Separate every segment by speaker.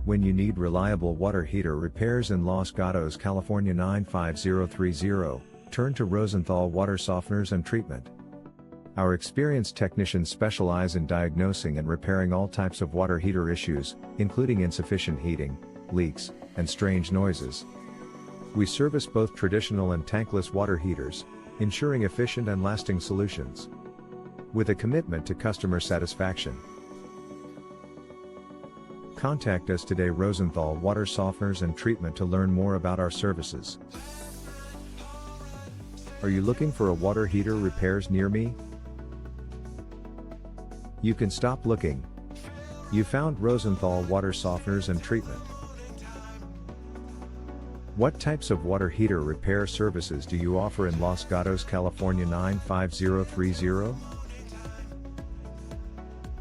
Speaker 1: When you need reliable water heater repairs in Los Gatos, California 95030, turn to Rosenthal Water Softeners and Treatment. Our experienced technicians specialize in diagnosing and repairing all types of water heater issues, including insufficient heating, leaks, and strange noises. We service both traditional and tankless water heaters, ensuring efficient and lasting solutions. With a commitment to customer satisfaction. Contact us today, Rosenthal Water Softeners and Treatment, to learn more about our services. Are you looking for a water heater repairs near me? You can stop looking. You found Rosenthal Water Softeners and Treatment. What types of water heater repair services do you offer in Los Gatos, California 95030?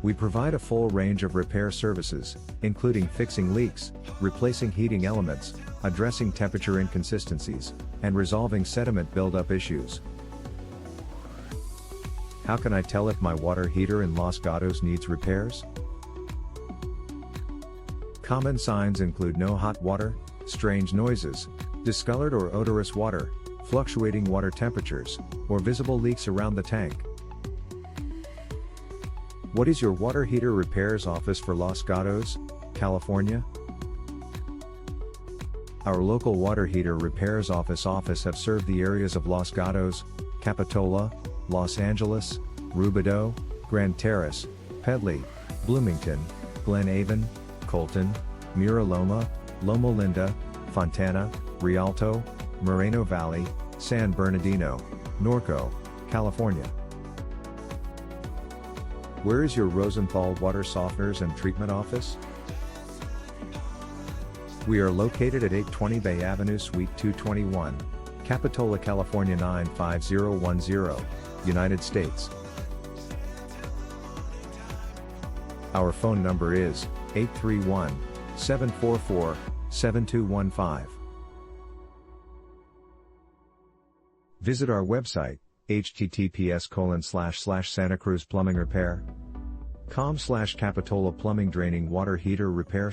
Speaker 1: We provide a full range of repair services, including fixing leaks, replacing heating elements, addressing temperature inconsistencies, and resolving sediment buildup issues. How can I tell if my water heater in Los Gatos needs repairs? Common signs include no hot water, strange noises, discolored or odorous water, fluctuating water temperatures, or visible leaks around the tank. What is your water heater repairs office for Los Gatos, California? Our local water heater repairs office have served the areas of Los Gatos, Capitola, Los Angeles, Rubidoux, Grand Terrace, Pedley, Bloomington, Glen, Avon, Colton, Mira, Loma, Loma Linda, Fontana, Rialto, Moreno Valley, San Bernardino, Norco, California. Where is your Rosenthal Water Softeners and Treatment office? We are located at 820 Bay Avenue, Suite 221, Capitola, California 95010, United States. Our phone number is 831-744-7215. Visit our website, https://santacruzplumbingrepair.com/Capitola Plumbing Draining Water Heater Repair/